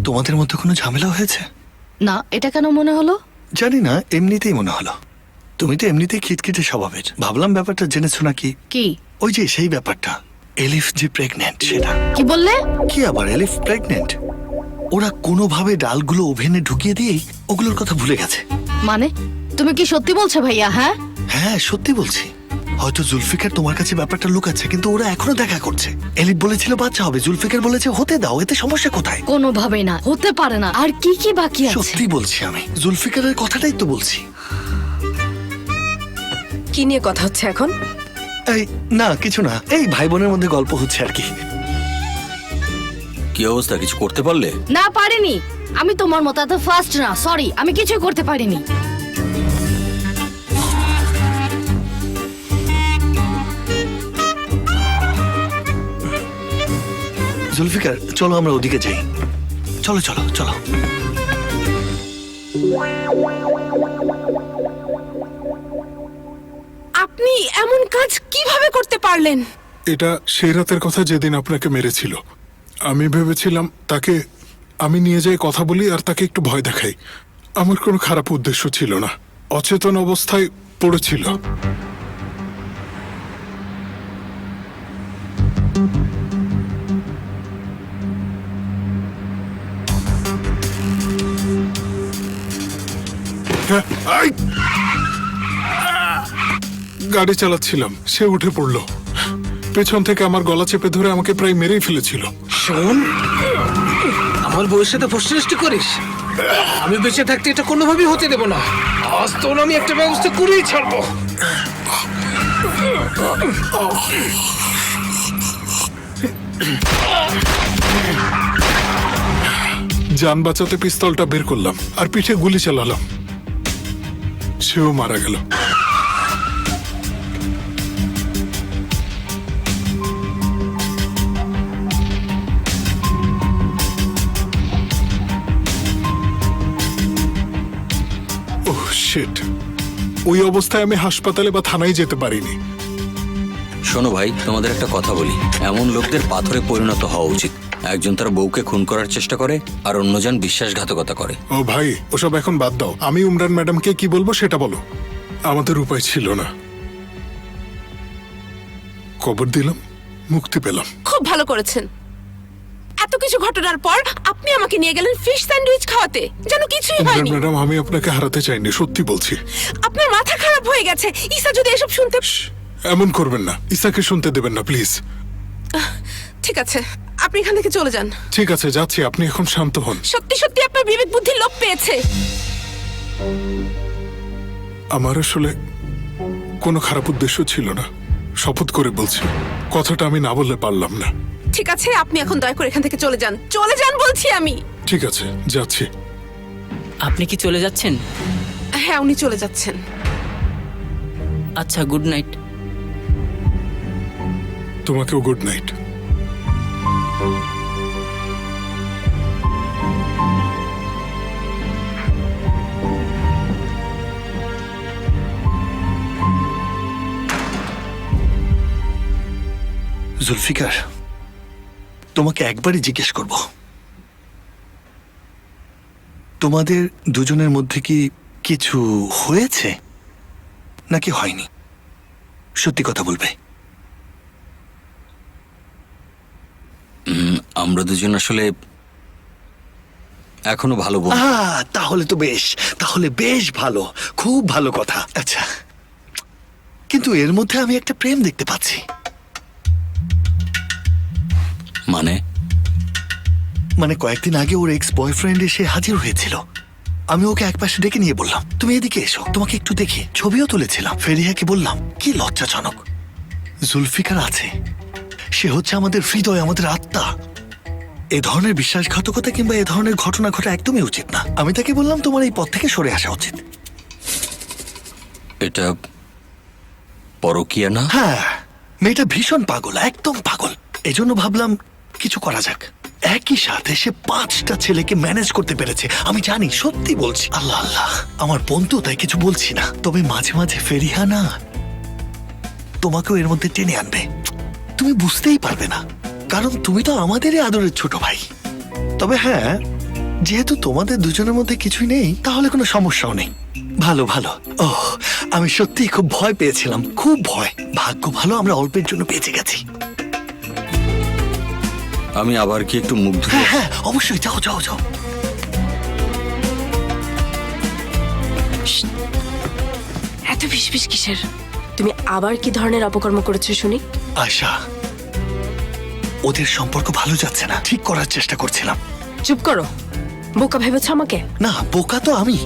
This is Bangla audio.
তোমাদের মধ্যে কোনো ঝামেলা হয়েছে? না, এটা কেন মনে হলো? জানি না, এমনিতেই মনে হলো। তুমি তো এমনিতেই খিটখিটে স্বভাবের। ভাবলাম ব্যাপারটা জেনেছো নাকি। কি? ওই যে সেই ব্যাপারটা, এলিফ যে প্রেগনেন্ট সেটা। কি বললে? কি আবার, এলিফ প্রেগনেন্ট। ওরা কোনোভাবে ডালগুলো ওভেনে ঢুকিয়ে দিয়েই ওগুলোর কথা ভুলে গেছে। মানে তুমি কি সত্যি বলছো ভাইয়া? হ্যাঁ হ্যাঁ, সত্যি বলছি। হয়তো জুলফিকার তোমার কাছে ব্যাপারটা লুকাচ্ছে, কিন্তু ওরা এখনো দেখা করছে। এলিফ বলেছিল বাচ্চা হবে, জুলফিকার বলেছে হতে দাও, এতে সমস্যা কোথায়? কোনোভাবেই না, হতে পারে না। আর কি কি বাকি আছে? সত্যি বলছি, আমি জুলফিকারের কথাটাই তো বলছি। কি নিয়ে কথা হচ্ছে এখন? এই না, কিছু না, এই ভাই বোনের মধ্যে গল্প হচ্ছে আর কি। কি অবস্থা, কিছু করতে পারলে? না, পারিনি। আমি তোমার মতো এত ফাস্ট না, সরি, আমি কিছুই করতে পারিনি। জুলফিকার, চলো আমরা ওদিকে যাই। চলো চলো চলো। আপনি এমন কাজ কিভাবে করতে পারলেন? এটা সেই রাতের কথা যেদিন আপনাকে মেরেছিল। আমি ভেবেছিলাম তাকে আমি নিয়ে যাই, কথা বলি আর তাকে একটু ভয় দেখাই। আমার কোনো খারাপ উদ্দেশ্য ছিল না। অচেতন অবস্থায় পড়েছিল। হ্যাঁ, আই! গাড়ি চালাচ্ছিলাম, সে উঠে পড়লো। পেছন থেকে আমার গলা চেপে ধরে আমাকে প্রায় মেরেই ফেলেছিল। শোন, আমার বউয়ের সাথে ফষ্টিনষ্টি করিস? আমি বেঁচে থাকতে এটা কোনোভাবেই হতে দেব না। আজ তোর আমি একটা ব্যবস্থা করেই ছাড়বো। যান বাঁচাতে পিস্তলটা বের করলাম আর পিঠে গুলি চালালাম। সেও মারা গেল। ওহ শিট, ওই অবস্থায় আমি হাসপাতালে বা থানায় যেতে পারিনি। শোনো ভাই, তোমাদের একটা কথা বলি, এমন লোকদের পাথরে পরিণত হওয়া উচিত। একজন তার বউকে খুন করার চেষ্টা করে আর অন্যজন বিশ্বাসঘাতকতা করে। ও ভাই, ওসব এখন বাদ দাও। আমি উমরান ম্যাডামকে কি বলবো সেটা বলো। আমাদের উপায় ছিল না, কবর দিলাম, মুক্তি পেলাম। খুব ভালো করেছেন। এত কিছু ঘটনার পর আপনি আমাকে নিয়ে গেলেন ফিশ স্যান্ডউইচ খাওয়াতে, যেন কিছুই উমরান হয়নি। ম্যাডাম, আমি আপনাকে হারাতে চাইনি, সত্যি বলছি। আপনার মাথা খারাপ হয়ে গেছে। ঈসা যদি এসব শুনতে... এমন করবেন না, ইসাকে শুনতে দেবেন না প্লিজ। ঠিক আছে, আপনি এখান থেকে চলে যান। ঠিক আছে, যাচ্ছি। আপনি এখন শান্ত হন। সত্যি সত্যি আপনার বিবেক বুদ্ধি লোপ পেয়েছে। আমার আসলে কোনো খারাপ উদ্দেশ্য ছিল না, শপথ করে বলছি। কথাটা আমি না বললে পারলাম না। ঠিক আছে, আপনি এখন দয়া করে এখান থেকে চলে যান। চলে যান বলছি আমি। ঠিক আছে, যাচ্ছি। আপনি কি চলে যাচ্ছেন? হ্যাঁ, উনি চলে যাচ্ছেন। আচ্ছা, গুড নাইট। তোমাকেও গুড নাইট। জুলফিকার, তোমাকে একবারই জিজ্ঞেস করব, তোমাদের দুজনের মধ্যে কি কিছু হয়েছে নাকি হয়নি? সত্যি কথা বলবে। আমরা দুজন আসলে এখনো ভালো বন্ধু। তাহলে তো বেশ, তাহলে বেশ ভালো, খুব ভালো কথা। আচ্ছা, কিন্তু এর মধ্যে আমি একটা প্রেম দেখতে পাচ্ছি। মানে কয়েকদিন আগে ওর এক্স বয়ফ্রেন্ড এসে হাজির হয়েছিল। আমি ওকে একপাশে ডেকে নিয়ে বললাম, তুমি এদিকে এসো, তোমাকে একটু দেখি। ছবিও তুলেছিলাম। ফেরিয়াকে বললাম, কি লজ্জাজনক। জুলফিকার আছে, সে হচ্ছে আমাদের হৃদয়, আমাদের আত্মা। এ ধরনের বিশ্বাসঘাতকতা কিংবা এ ধরনের ঘটনা ঘটা একদমই উচিত না। আমি তাকে বললাম, তোমার এই পথ থেকে সরে আসা উচিত। এটা পরকীয়া না? হ্যাঁ, মেয়েটা ভীষণ পাগল, একদম পাগল। এজন্য ভাবলাম কিছু করা যাক। একই সাথে সে 5টা ছেলেকে ম্যানেজ করতে পেরেছে। আমি জানি, সত্যি বলছি। আল্লাহ আল্লাহ, আমার বন্ধু, তাই কিছু বলছি না। তবে মাঝে মাঝে ফেরিহা না তোমাকেও এর মধ্যে টেনে আনবে। তুমি বুঝতেই পারবে না, কারণ তুমি তো আমাদেরই আদরের ছোট ভাই। তবে হ্যাঁ, যেহেতু তোমাদের দুজনের মধ্যে কিছুই নেই তাহলে কোনো সমস্যাও নেই। ভালো ভালো। ওহ, আমি সত্যিই খুব ভয় পেয়েছিলাম, খুব ভয়। ভাগ্য ভালো আমরা অল্পের জন্য বেঁচে গেছি। আমি আবার কি একটু মুখ ধুয়ে হ্যাঁ অবশ্যই, যাও যাও যাও। এত ফিসফিস কিসের? তুমি আবার কি ধরনের অপকর্ম করেছো শুনি? আয়শা, ওদের সম্পর্ক ভালো যাচ্ছে না, ঠিক করার চেষ্টা করছিলাম। চুপ করো। বোকা ভেবেছো আমাকে? না, বোকা তো আমি।